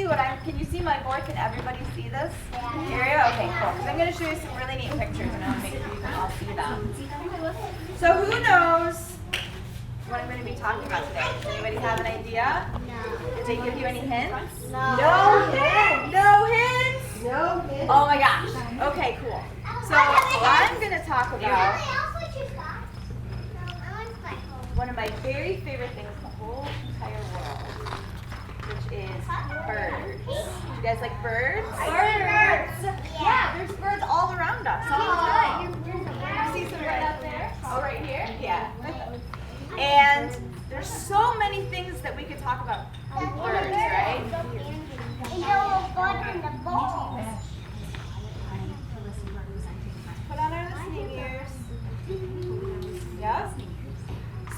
Can you see my board? Can everybody see this area? Okay, cool. Because I'm going to show you some really neat pictures and I'll make sure you can all see them. So who knows what I'm going to be talking about today? Does anybody have an idea? No. Did they give you any hints? No. No hints? No hints? No hints. Oh my gosh. Okay, cool. So I'm going to talk about one of my very favorite things in the whole entire world, which is birds. You guys like birds? Birds. Yeah, there's birds all around us all the time. You see some right up there? Oh, right here? Yeah. And there's so many things that we could talk about birds, right? Put on our listening ears. Yes?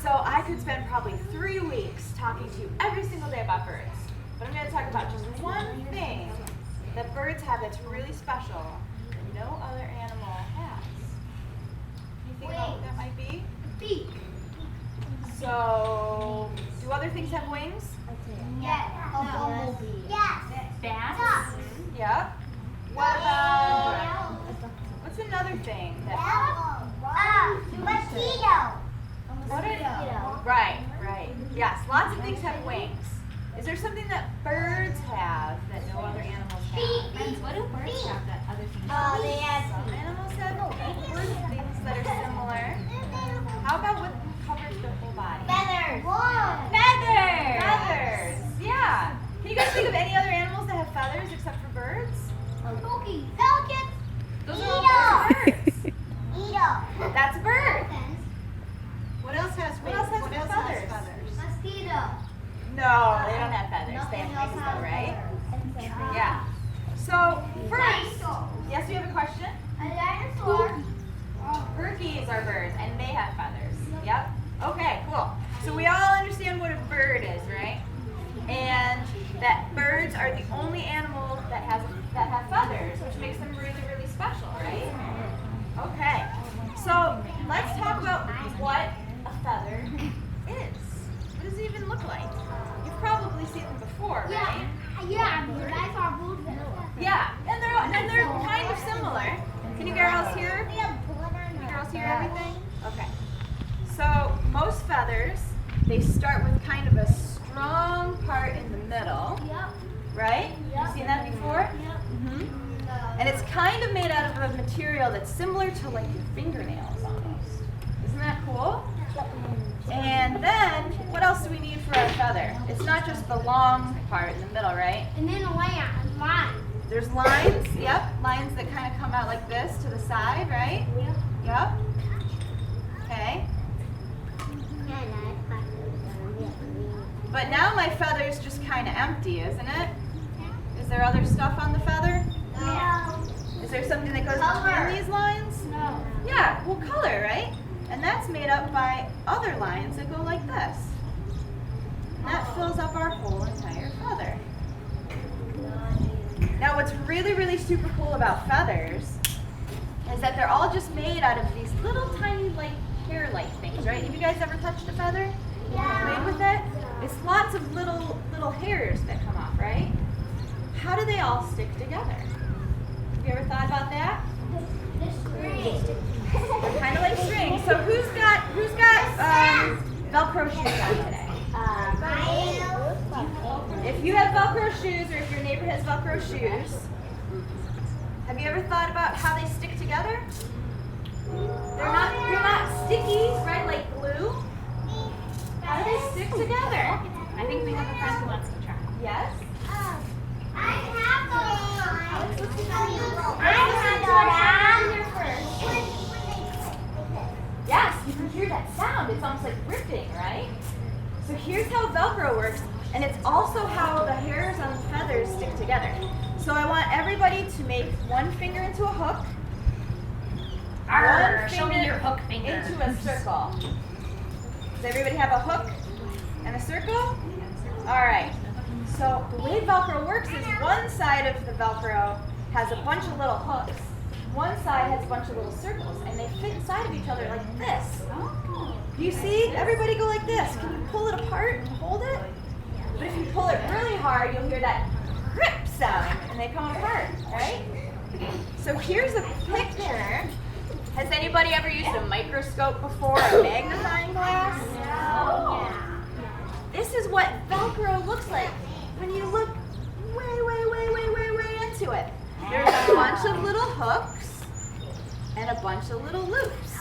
So I could spend probably 3 weeks talking to you every single day about birds. But I'm going to talk about just one thing that birds have that's really special that no other animal has. Can you think about what that might be? Beak. So, do other things have wings? Yes. Yes. Bats? Yeah. What about, what's another thing that... Mosquito. What are, right. Yes, lots of things have wings. Is there something that birds have that no other animals have? Friends, what do birds have that other things Oh, they have Some animals have things that are similar. How about what covers their whole body? feathers. Feathers! Feathers. Yeah. Can you guys think of any other animals that have feathers except for birds? Turkey. Falcon. Those are all birds. Eagle. That's a bird. What else has What else has feathers? Mosquito. No, they don't have feathers. They have wings though, right? Yeah. So first, yes, you have a question? A dinosaur. Turkeys are birds, and they have feathers. Yep. Okay, cool. So we all understand what a bird is, right? And that birds are the only animals that have feathers, which makes them really, really special, right? Okay. So let's talk about what a feather is. What does it even look like? You've probably seen them before, right? Yeah. I saw blue. Yeah, and they're kind of similar. Can you girls hear? Can you girls hear everything? Okay. So most feathers, they start with kind of a strong part in the middle, Yep. right? You've seen that before? Yep. Mm-hmm. And it's kind of made out of a material that's similar to like your fingernails almost. Isn't that cool? And then, what else do we need for our feather? It's not just the long part in the middle, right? And then a line. There's lines, yep, lines that kind of come out like this to the side, right? Yep. Okay. But now my feather's just kind of empty, isn't it? Is there other stuff on the feather? No. Is there something that goes Color. between these lines? No. Yeah, well, color, right? And that's made up by other lines that go like this. And that fills up our whole entire feather. Now, what's really, really super cool about feathers is that they're all just made out of these little tiny, like, hair-like things, right? Have you guys ever touched a feather? Yeah. Played with it? It's lots of little hairs that come off, right? How do they all stick together? Have you ever thought about that? They're kind of like string. So who's got Velcro shoes on today? If you have Velcro shoes, or if your neighbor has Velcro shoes, have you ever thought about how they stick together? They're not sticky, right? Like glue. How do they stick together? I think we have a friend who wants to try. Yes. Yes, you can hear that sound. It's almost like ripping, right? So here's how Velcro works, and it's also how the hairs on the feathers stick together. So I want everybody to make one finger into a hook, Arr, one show me finger your hook finger. into a circle. Does everybody have a hook and a circle? All right. So the way Velcro works is one side of the Velcro has a bunch of little hooks. One side has a bunch of little circles, and they fit inside of each other like this. Oh. You see? Everybody go like this. Can you pull it apart and hold it? But if you pull it really hard, you'll hear that sound and they come apart, right? So here's a picture. Has anybody ever used a microscope before, a magnifying glass? This is what Velcro looks like when you look way into it. There's a bunch of little hooks and a bunch of little loops.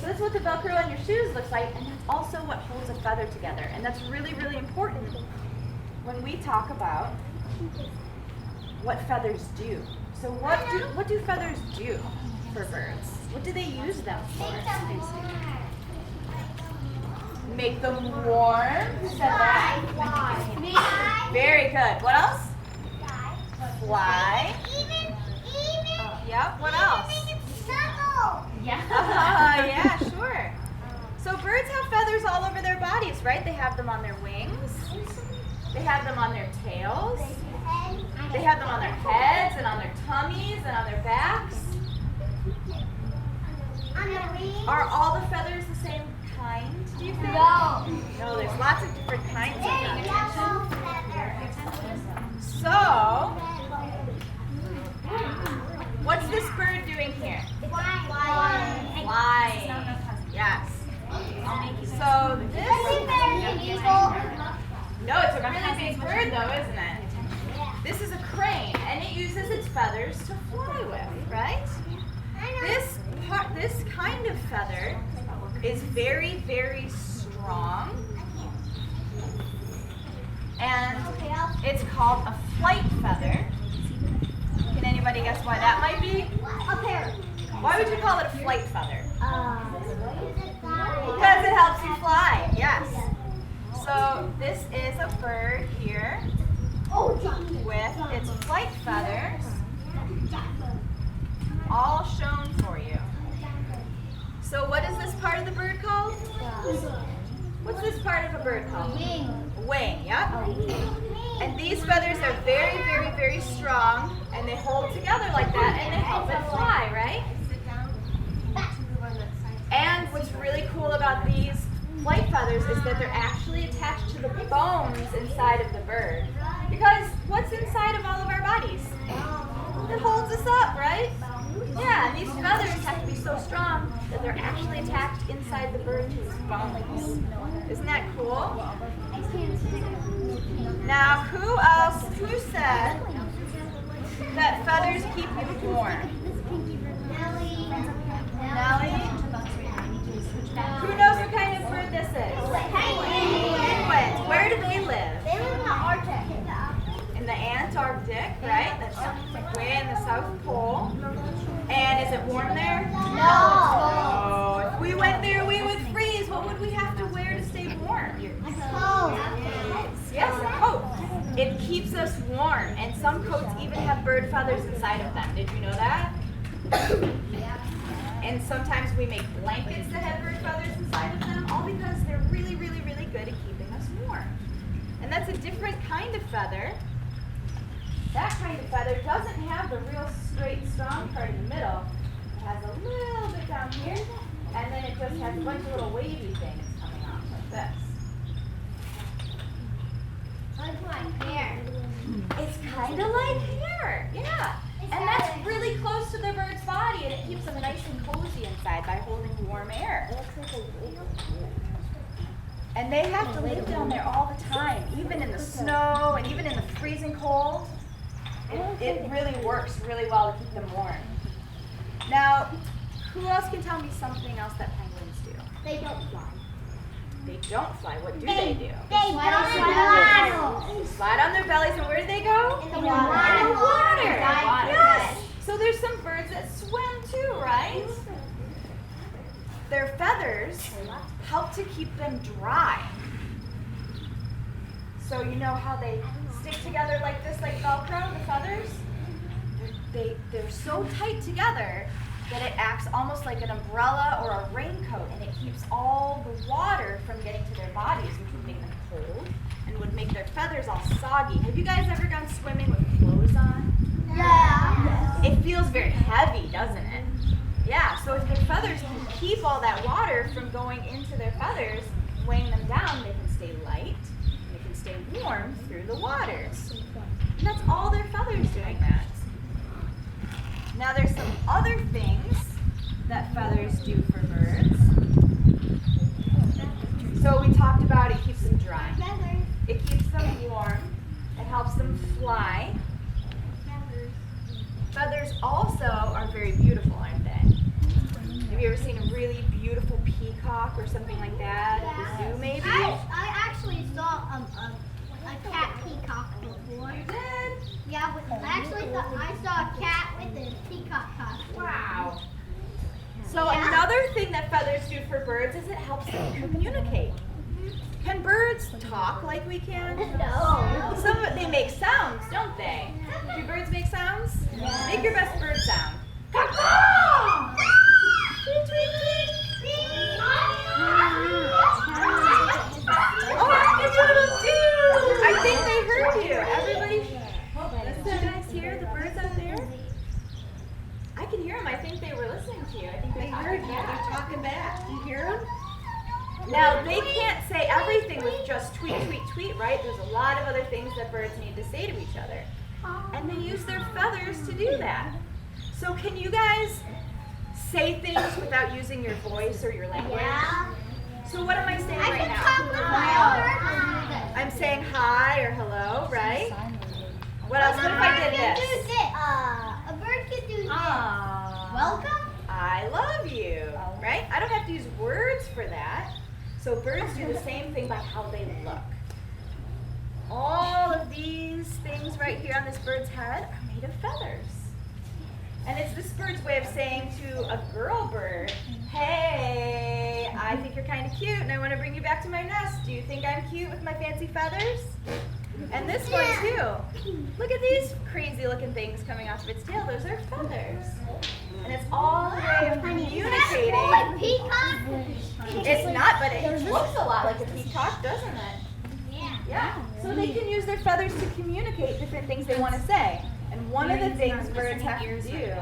So that's what the Velcro on your shoes looks like, and that's also what holds a feather together. And that's really, really important when we talk about what feathers do. So what do feathers do for birds? What do they use them for? Make them warm. Who said that? Very good. What else? Fly. Yep. What else? Yeah. Yeah, sure. So birds have feathers all over their bodies, right? They have them on their wings. They have them on their tails. They have them on their heads and on their tummies and on their backs. Are all the feathers the same kind, do you think? No, there's lots of different kinds of feathers. So, what's this bird doing here? Flying. Yes. So this, no, it's a really big bird though, isn't it? This is a crane, and it uses its feathers to fly with, right? This kind of feather is very, very strong, and it's called a flight feather. Can anybody guess why that might be? Why would you call it a flight feather? Because it helps you fly, yes. So this is a bird here with its flight feathers all shown for you. So what is this part of the bird called? What's this part of a bird called? Wing, yep. And these feathers are very, very, very strong, and they hold together like that, and they help it fly, right? And what's really cool about these flight feathers is that they're actually attached to the bones inside of the bird. Because what's inside of all of our bodies? It holds us up, right? Yeah, and these feathers have to be so strong that they're actually attached inside the bird to its bones. Isn't that cool? Now, who said that feathers keep you warm? Nellie? Who knows what kind of bird this is? Penguins. Where do they live? In the Antarctic, right? That's way in the South Pole. And is it warm there? No. If we went there, we would freeze. What would we have to wear to stay warm? Yes, a coat. It keeps us warm, and some coats even have bird feathers inside of them. Did you know that? And sometimes we make blankets that have bird feathers inside of them, all because they're really, really, really good at keeping us warm. And that's a different kind of feather. That kind of feather doesn't have the real straight, strong part in the middle. It has a little bit down here, and then it just has a bunch of little wavy things coming off like this. It's kind of like hair, yeah. And that's really close to the bird's body, and it keeps them nice and cozy inside by holding warm air. And they have to live down there all the time, even in the snow and even in the freezing cold. It really works really well to keep them warm. Now, who else can tell me something else that penguins do? They don't fly. They don't fly. What do they do? They slide. Slide on their bellies, and where do they go? In the water. In the water. Yes. So there's some birds that swim too, right? Their feathers help to keep them dry. So you know how they stick together like this, like Velcro, the feathers? They're so tight together that it acts almost like an umbrella or a raincoat, and it keeps all the water from getting to their bodies, which would make them cold and would make their feathers all soggy. Have you guys ever gone swimming with clothes on? Yeah. It feels very heavy, doesn't it? Yeah, so if their feathers can keep all that water from going into their feathers, weighing them down, they can stay light, and they can stay warm through the water. And that's all their feathers feathers doing that. Now there's some other things that feathers do for birds. So we talked about it keeps them dry. It keeps them warm. It helps them fly. Feathers also are very beautiful, aren't they? Have you ever seen a really beautiful peacock or something like that at the zoo, maybe? I actually saw a cat peacock before. You did? Yeah, I saw a cat with a peacock costume. Wow. So another thing that feathers do for birds is it helps them communicate. Can birds talk like we can? No. They make sounds, don't they? Do birds make sounds? Yeah. Make your best bird sound. Oh, it's a little dude! I think they heard you. Everybody, did you guys hear the birds out there? I can hear them. I think they were listening to you. I think they heard you. They're talking back. You hear them? Now, they can't say everything with just tweet, tweet, tweet, right? There's a lot of other things that birds need to say to each other. And they use their feathers to do that. So can you guys say things without using your voice or your language? Yeah. So what am I saying I right can now? talk with my other. I'm saying hi or hello, right? What else? What if I did this? A bird can do this. Aww. Welcome. I love you, right? I don't have to use words for that. So birds do the same thing by how they look. All of these things right here on this bird's head are made of feathers. And it's this bird's way of saying to a girl bird, hey, I think you're kind of cute and I want to bring you back to my nest. Do you think I'm cute with my fancy feathers? And this one too. Look at these crazy looking things coming off of its tail. Those are feathers. And it's all a way of communicating. Like peacock. It's not, but it looks a lot like a peacock, doesn't it? Yeah. Yeah. So they can use their feathers to communicate different things they want to say. And one of the things birds have to do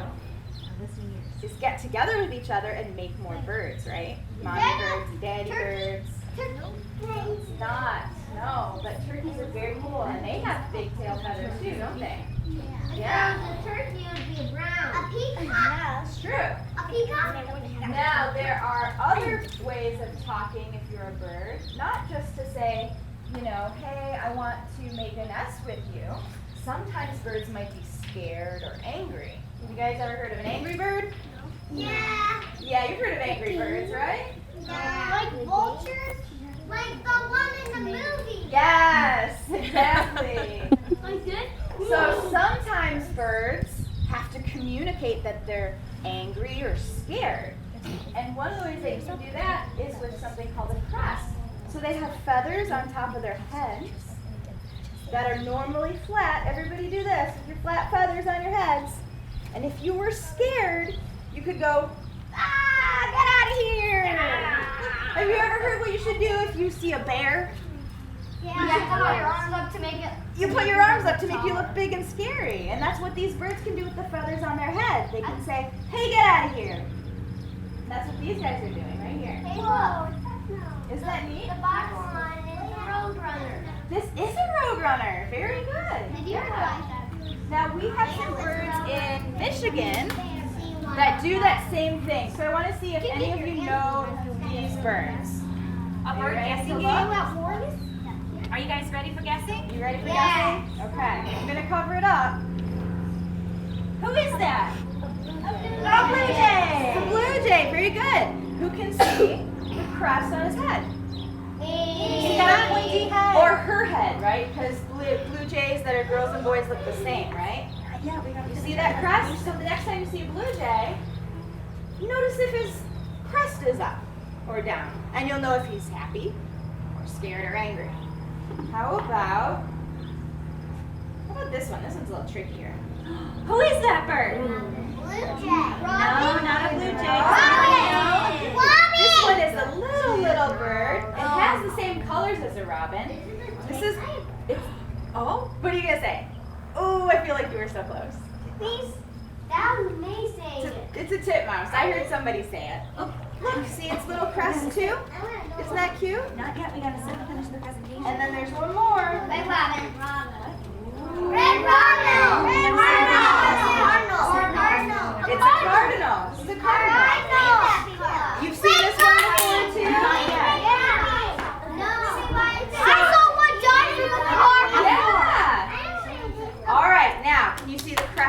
is get together with each other and make more birds, right? Mommy birds and daddy birds. It's not. No, but turkeys are very cool, and they have big tail feathers too, don't they? Yeah. A turkey would be brown. A peacock. Yeah, that's true. A peacock. Now, there are other ways of talking if you're a bird, not just to say, you know, hey, I want to make a nest with you. Sometimes birds might be scared or angry. Have you guys ever heard of an angry bird? Yeah. Yeah, you've heard of angry birds, right? Yeah. Like vultures. Like the one in the movie. Yes, exactly. Like this? So sometimes birds have to communicate that they're angry or scared. And one of the ways they can do that is with something called a crest. So they have feathers on top of their heads that are normally flat. Everybody do this with your flat feathers on your heads. And if you were scared, you could go, ah, get out of here. Have you ever heard what you should do if you see a bear? Yeah. You have to put your arms up to make it. You put your arms up to make you look big and scary. And that's what these birds can do with the feathers on their head. They can say, hey, get out of here. That's what these guys are doing right here. Hey, look. Isn't that neat? The bottom one is a roadrunner. This is a roadrunner. Very good. Did you realize that? Now we have some birds in Michigan that do that same thing. So I want to see if any of you know these birds. A bird guessing game? Are you guys ready for guessing? You ready for guessing? Okay. I'm going to cover it up. Who is that? A blue jay. A blue jay. Very good. Who can see the crest on his head? See that? Or her head, right? Because blue jays that are girls and boys look the same, right? Yeah, we got. You see that crest? So the next time you see a blue jay, notice if his crest is up or down, and you'll know if he's happy or scared or angry. How about this one? This one's a little trickier. Who is that bird? Blue jay. No, not a blue jay. Robin. This one is a little bird. It has the same colors as a robin. Oh, what are you gonna say? Oh, I feel like you were so close. Please. That was amazing. It's a titmouse. I heard somebody say it. Oh, look, see its little crest too? Isn't that cute? Not yet. We gotta sit and finish the presentation. And then there's one more. Red robin. Red robin. Red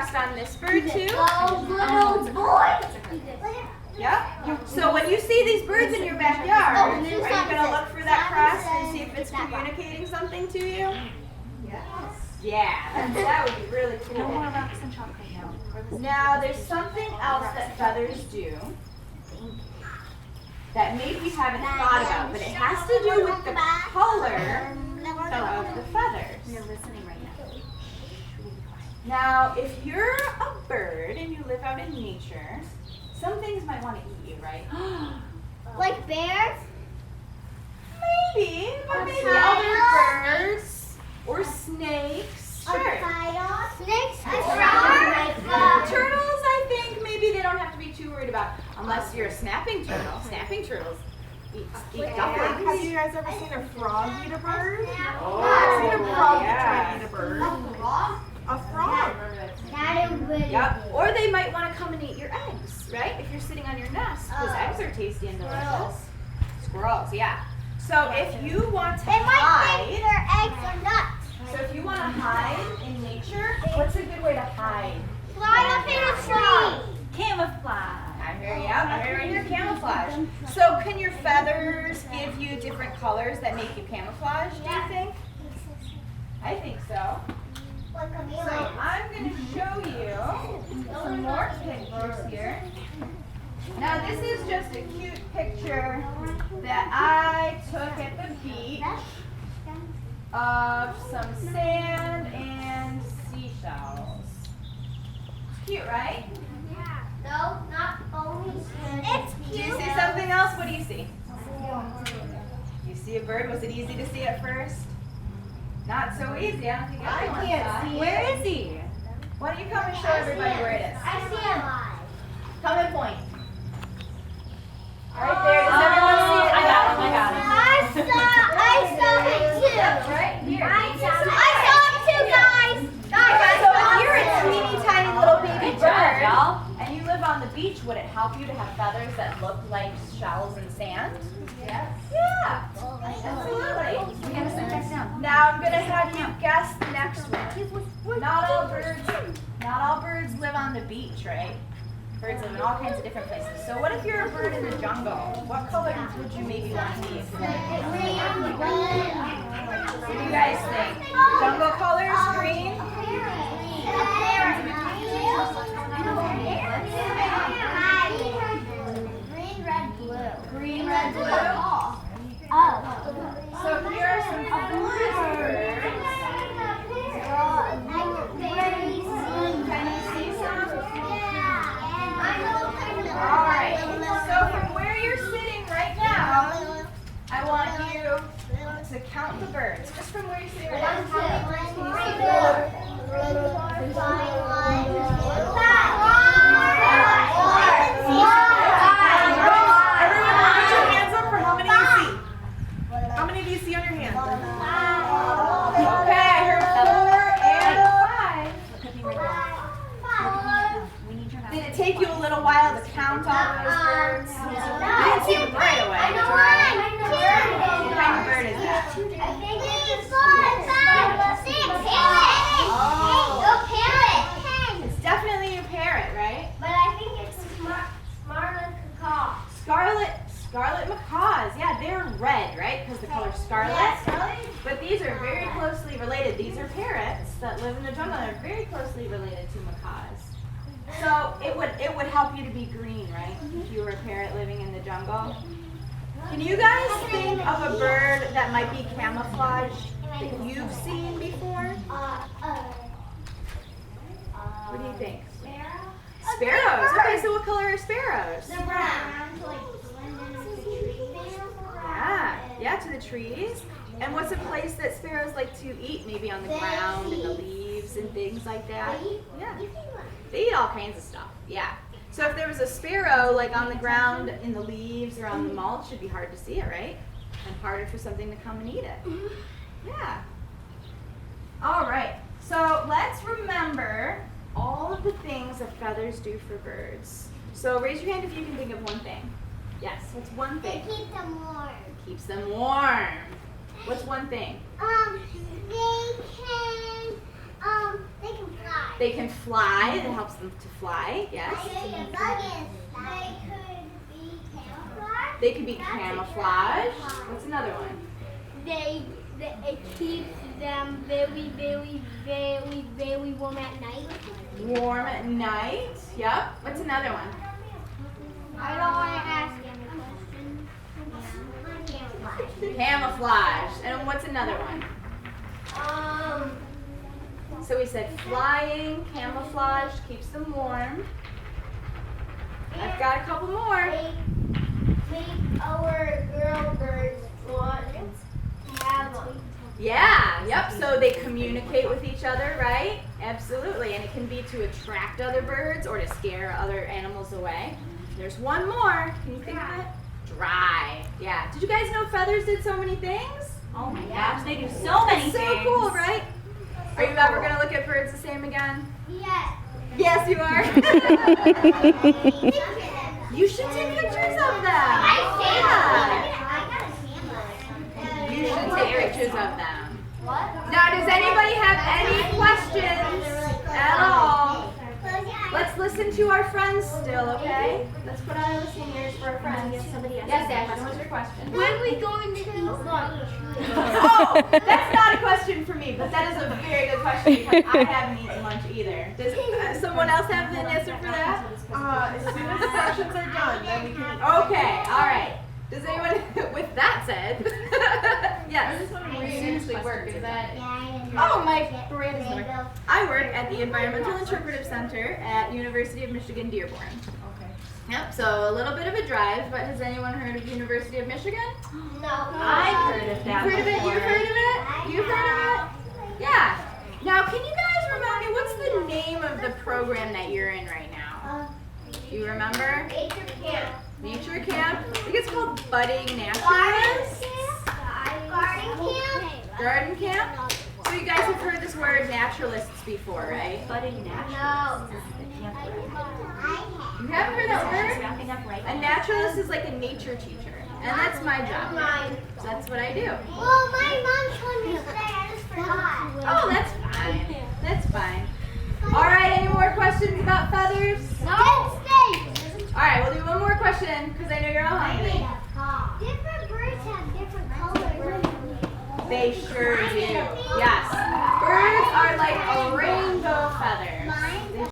crust on this bird too. Oh, little boy. Yep. So when you see these birds in your backyard, are you going to look for that crust and see if it's communicating something to you? Yes. Yeah, that would be really cool. No more rocks and chocolate now. Now, there's something else that feathers do that maybe you haven't thought about, but it has to do with the color of the feathers. You're listening right now. Now, if you're a bird and you live out in nature, some things might want to eat you, right? Like bears? Maybe, but maybe other birds or snakes. Sure. Snakes? Turtles, I think maybe they don't have to be too worried about, unless you're a snapping turtle. Snapping turtles eat dumplings. Have you guys ever seen a frog eat a bird? Oh, I've seen a frog yeah. try to eat a bird. A frog. That is really Yep. Or they might want to come and eat your eggs, right? If you're sitting on your nest, because eggs are tasty and delicious. Squirrels, yeah. So if you want to They might think hide, their eggs are nuts. so if you want to hide in nature, what's a good way to hide? Fly up in a tree. Camouflage. I hear you. I hear right here, camouflage. So can your feathers give you different colors that make you camouflage, do you think? I think so. Like a So I'm going to show you some more pictures here. Now this is just a cute picture that I took at the beach of some sand and seashells. Cute, right? No, not only it's Do you cute. see something else? What do you see? You see a bird? Was it easy to see at first? Not so easy. I don't think everyone saw it. Where is he? Why don't you come and show everybody where it is? I see him. Come and point. Right there. Does everyone see it? I got him. I got him. I saw him too. Right here. I saw him too, guys. So if you're a teeny tiny little baby Good job, bird y'all. and you live on the beach, would it help you to have feathers that look like shells and sand? Yes. Yeah. Absolutely. We gotta sit back down. Now I'm gonna have you guess the next one. Not all birds live on the beach, right? Birds live in all kinds of different places. So what if you're a bird in the jungle? What color would you maybe want to be? What do you guys think? Jungle colors, green? Green, red, blue. Green, red, blue? Oh. So here are some birds. Can you see some? Alright, so from where you're sitting right now, I want you to count the birds. Just from where you're sitting right now, how many birds can you see? Everyone, put your hands up for how many you see. How many do you see on your hand? Okay, I heard 4 and 5. Look at me right now. We need your Did it take you a little while to count all those birds? You didn't see them right away. What kind of bird is that? It's definitely a parrot, right? But I think it's smarter macaw. Scarlet macaws. Yeah, they're red, right? Because the color scarlet. Yes, But these are very closely related. These are parrots that live in the jungle. They're very closely related to macaws. So it would help you to be green, right? If you were a parrot living in the jungle. Can you guys think of a bird that might be camouflaged that you've seen before? What do you think? Sparrows. Okay, so what color are sparrows? They're brown. To like blend in with the trees. Yeah, to the trees. And what's a place that sparrows like to eat? Maybe on the ground and the leaves and things like that. Yeah. They eat all kinds of stuff. Yeah. So if there was a sparrow like on the ground in the leaves or on the mulch, it'd be hard to see it, right? And harder for something to come and eat it. Yeah. All right. So let's remember all of the things that feathers do for birds. So raise your hand if you can think of one thing. Yes, what's one They thing? keep them warm. Keeps them warm. What's one thing? They can fly. They can fly. It helps them to fly. Yes. They could be camouflage. What's another one? It keeps them very, very, very, very warm at night. Warm at night. Yep. What's another one? I don't want to ask any questions. Camouflage. And what's another one? So we said flying, camouflage, keeps them warm. I've got a couple more. Make our girl birds want to have them. Yeah, yep, so they communicate with each other, right? Absolutely, and it can be to attract other birds or to scare other animals away. There's one more. Can you think of it? Dry. Yeah. Did you guys know feathers did so many things? Oh my gosh, they do so many So things. cool, right? Are you ever going to look at birds the same again? Yes. Yes, you are. You should take pictures of them. You should take pictures of them. Now, does anybody have any questions at all? Let's listen to our friends still, okay? Let's put on our listening ears for our friends. Yes, Ashley, what's your question? When are we going to eat lunch? Oh, that's not a question for me, but that is a very good question because I haven't eaten lunch either. Does someone else have an answer for that? As soon as the sections are done, then we can. Okay, all right. Does anyone, with that said, yes. Seriously work, is that? Oh, my brand's work. I work at the Environmental Interpretive Center at University of Michigan Dearborn. Okay. Yep, so a little bit of a drive, but has anyone heard of University of Michigan? No. I've heard of that You've heard of it? before. You've heard of it? You've heard of it? Yeah. Now, can you guys remind me, what's the name of the program that you're in right now? Do you remember? Nature camp. Nature camp? I think it's called Budding Garden Naturalist. camp. Garden camp. Garden camp? So you guys have heard this word naturalists before, right? Budding naturalist. No. You haven't heard that She's word? wrapping up right A now. naturalist is like a nature teacher. And that's my job. So that's what I do. Well, my mom told me today. I just forgot. Oh, that's fine. That's fine. All right, any more questions about feathers? No. All right, we'll do one more question because I know you're all hungry. Different birds have different colors. They sure do. Yes. Birds are like a rainbow